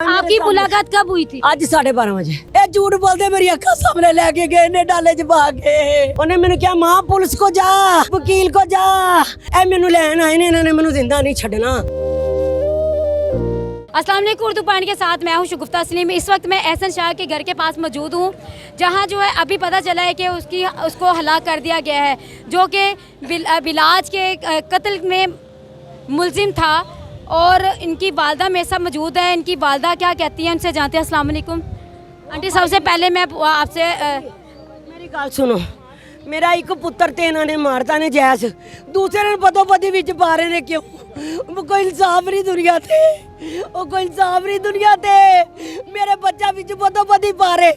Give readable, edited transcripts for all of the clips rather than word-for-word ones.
आपकी मुलाकात कब हुई थी? ਅੱਜ 12:30 ਵਜੇ ਇਹ ਝੂਠ ਬੋਲਦੇ ਮੇਰੀ ਅੱਖਾਂ ਸਾਹਮਣੇ ਲੈ ਕੇ ਗਏ ਨੇ ਡਾਲੇ 'ਚ ਪਾ ਕੇ ਉਹਨੇ ਮੈਨੂੰ ਕਿਹਾ ਮਾਂ ਪੁਲਿਸ ਕੋ ਜਾ ਵਕੀਲ ਕੋ ਜਾ ਇਹ ਮੈਨੂੰ ਲੈਣ ਆਏ ਨੇ ਇਹਨਾਂ ਨੇ ਮੈਨੂੰ ਜ਼ਿੰਦਾ नहीं छड़ना। अस्सलाम वालेकुम, उर्दू पॉइंट के साथ मैं हूं शुगुफ्ता सलीम। इस वक्त मैं एहसन शाह के घर के पास मौजूद हूं जहां जो है अभी पता चला है कि उसको हलाक कर दिया गया है, जो कि बिलाज के कत्ल में मुलजिम था। और इनकी वालदा मेरे साथ मौजूद है। इनकी वालदा क्या कहती हैं उनसे जानते हैं। अस्सलाम वालेकुम आंटी, सबसे पहले मैं आपसे मेरी गल सुनो, मेरा एक पुत्र ते इन्होंने मारता ने जैस दूसरे पतो पति विच पा रहे ने क्यों? कोई इंसाफ नहीं दुनिया ते, कोई इंसाफ नहीं दुनिया ते। मेरे बच्चा विच पतो पति पा रहे।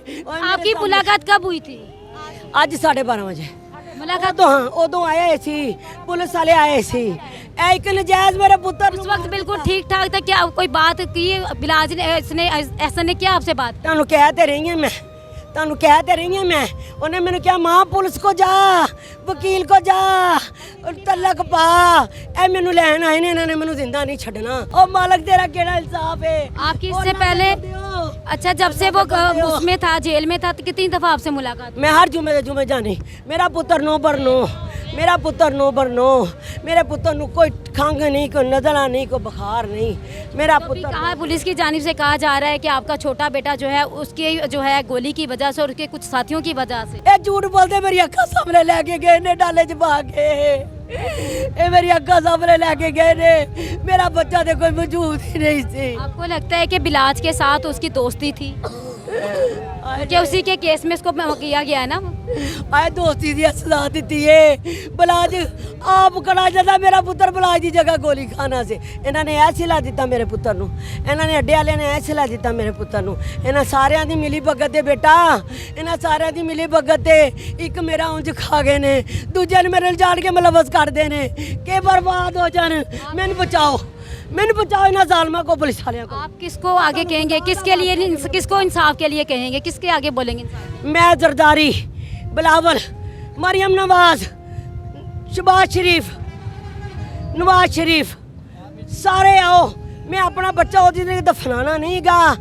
आपकी मुलाकात कब हुई थी? ਅੱਜ 12:30 ਵਜੇ मुलाकात तो हाँ उदों आए सी, पुलिस वाले आए सी। एक नजायज मेरे पुत्र उस वक्त बिल्कुल ठीक ठाक था। क्या कोई बात की बिलाज ने ऐसा ने क्या आपसे बात? ਤੁਹਾਨੂੰ ਕਹਿ ਤੇ ਰਹੀ ਹਾਂ ਮੈਂ ਉਹਨੇ ਮੈਨੂੰ ਕਿਹਾ ਮਾਂ ਪੁਲਿਸ ਕੋ ਜਾ ਵਕੀਲ ਕੋ ਜਾ ਤਲਕ ਪਾ ਇਹ ਮੈਨੂੰ ਲੈਣ ਆਏ ਨੇ ਇਹਨਾਂ ਨੇ ਮੈਨੂੰ ਜ਼ਿੰਦਾ ਨਹੀਂ ਛੱਡਣਾ। ਉਹ ਮਾਲਕ तेरा ਕਿਹੜਾ इंसाफ है? आपकी इससे पहले अच्छा जब से वो उसमें था जेल में था तो कितनी दफा आपसे मुलाकात? मैं हर जुमे के जुमे जानी। मेरा पुत्र नो बर नो, मेरा पुत्र नो बर नो। मेरे पुत्र नु कोई खंघ नहीं, कोई नजला नहीं, कोई बुखार नहीं। मेरा पुत्र कहा पुलिस की जानिब से कहा जा रहा है कि आपका छोटा बेटा जो है उसके जो है गोली की वजह से और उसके कुछ साथियों की वजह से। ये झूठ बोलते मेरी अक्खा सामने लेके गए ने डाले च पा के। ये मेरी अक्खा सामने लेके गए ने, मेरा बच्चा तो कोई मौजूद ही नहीं थी। आपको लगता है कि बिलाज के साथ उसकी दोस्ती थी कि उसी के केस में इसको किया गया है ना? आए दोस्ती दी सजा दी है। बलाज आप कड़ा जाता मेरा पुत्र बलाज की जगह गोली खाना से इन्होंने ऐ सिला दिता मेरे पुत्र नूं। इन्होंने अड्डे वाले ने ऐ सिला दिता मेरे पुत्र नूं। इन्हां सारियां दी मिली भगत है बेटा, इन्हां सारियां दी मिली भगत है। एक मेरा उंज खा गए ने, दूजे ने मेरे जान के मलवस कर दे ने के बर्बाद हो जान। मैनू बचाओ इन्हां जालिमां को, पुलिस वालियां को। आप किसको आगे कहेंगे? किसके लिए किसको इंसाफ के लिए कहेंगे? किसके आगे बोलेंगे? मैं जरदारी, बिलावल, मरियम नवाज, नवाज शरीफ सारे आओ। मैं अपना बच्चा वो दफनाना नहीं गा।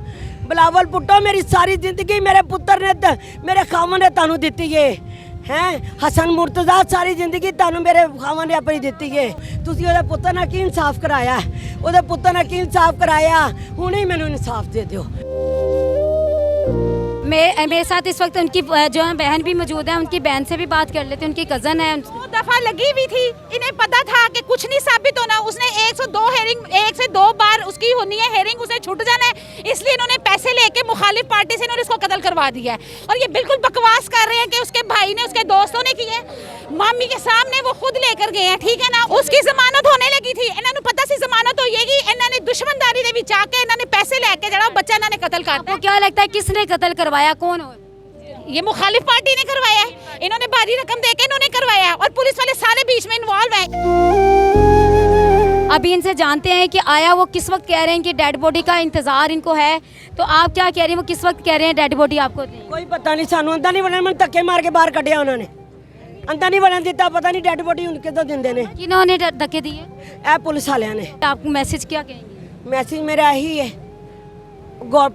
बिलावल पुट्टो मेरी सारी जिंदगी मेरे पुत्र ने मेरे खावन ने तानू दी है। हैं हसन मुर्तजा सारी जिंदगी तानू मेरे खावन ने अपनी दी है। तुसी ओदे पुत्र ने की इंसाफ कराया? ओदे पुत्र ने की इंसाफ कराया? हुणे मैनू इंसाफ दे दियो। मेरे साथ इस वक्त उनकी जो है बहन भी मौजूद है। उनकी बहन से भी बात कर लेते हैं। उनकी कज़न है। 2 दफा लगी हुई थी। इन्हें पता था कि कुछ नहीं साबित होना। उसने 1 से 2 बार उसकी होनी है हेयरिंग, उसे छूट जाना है। इसलिए इन्होंने पैसे लेके मुखालिफ पार्टी से इन्होंने इसको कत्ल करवा दिया है। और ये बिल्कुल बकवास कर रहे हैं कि उसके भाई ने उसके दोस्तों ने किया। मामी के सामने वो खुद लेकर गए हैं, ठीक है ना। उसकी जमानत होने लगी थी। इन्होंने पता सी जमानत होएगी। इन्होंने दुश्मनदारी दे विच आके इन्होंने पैसे लेके जरा बच्चा इन्होंने कत्ल कर दिया। क्या लगता है किसने कत्ल करवाया? कौन हो? ये मुखालिफ पार्टी ने करवाया है। इन्होंने भारी रकम देके इन्होंने करवाया है और पुलिस वाले सारे बीच में इन्वॉल्व हैं। अभी इनसे जानते हैं कि आया वो किस वक्त कह रहे हैं कि डेड बॉडी का इंतजार इनको है। तो आप क्या कह रही हैं? वो किस वक्त कह रहे हैं डेड बॉडी आपको? कोई पता नहीं सानू अंदर नहीं बनने। मैं धक्के मार के बाहर कढ़िया उन्होंने, अंदर नहीं बनने दिता। पता नहीं डेड बॉडी उनके तो दिंदे ने। किन्होंने धक्के दिए? ए पुलिस वालियां ने। आपको मैसेज क्या कहेंगे? मैसेज मेरा यही है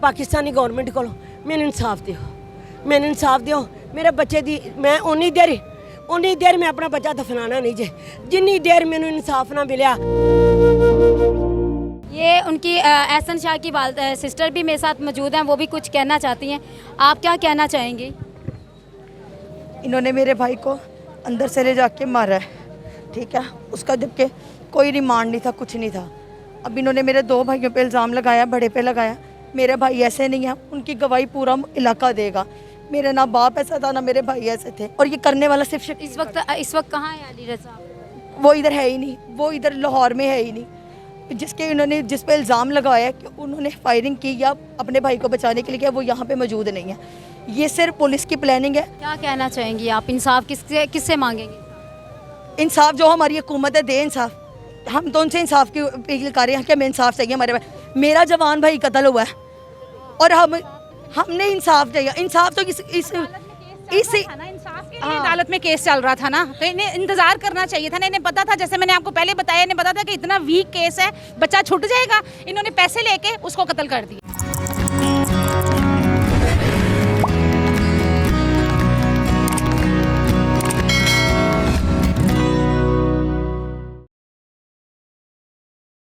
पाकिस्तानी गवर्नमेंट को, मैंने इंसाफ दियो, मैंने इंसाफ दियो। मेरे बच्चे दी मैं उन्नी देर मैं अपना बच्चा दफनाना नहीं जे जिन्नी देर मैंने इंसाफ ना मिला। ये उनकी एहसन शाह की सिस्टर भी मेरे साथ मौजूद हैं। वो भी कुछ कहना चाहती हैं। आप क्या कहना चाहेंगे? इन्होंने मेरे भाई को अंदर से ले जाके मारा है, ठीक है। उसका जबकि कोई रिमांड नहीं था, कुछ नहीं था। अब इन्होंने मेरे 2 भाइयों पे इल्ज़ाम लगाया, बड़े पे लगाया। मेरे भाई ऐसे नहीं है, उनकी गवाही पूरा इलाका देगा। मेरा ना बाप ऐसा था ना मेरे भाई ऐसे थे। और ये करने वाला सिर्फ इस वक्त कहाँ है अली रज़ा? वो इधर है ही नहीं, वो इधर लाहौर में है ही नहीं। जिस पे इल्ज़ाम लगाया कि उन्होंने फायरिंग की या अपने भाई को बचाने के लिए किया, वो यहाँ पे मौजूद नहीं है। ये सिर्फ पुलिस की प्लानिंग है। क्या कहना चाहेंगी आप? इंसाफ किससे मांगेंगे? इंसाफ जो हमारी हुकूमत है दे इंसाफ। हम तो उनसे इंसाफ की अपील कर रहे हैं कि हमें इंसाफ चाहिए। हमारे भाई, मेरा जवान भाई कत्ल हुआ है और हमने इंसाफ चाहिए। इंसाफ तो अदालत में केस चल रहा था ना, तो इन्हें इंतजार करना चाहिए था ना। इन्हें पता था, जैसे मैंने आपको पहले बताया, इन्हें पता था कि इतना वीक केस है, बच्चा छूट जाएगा। इन्होंने पैसे लेके उसको कत्ल कर दिया।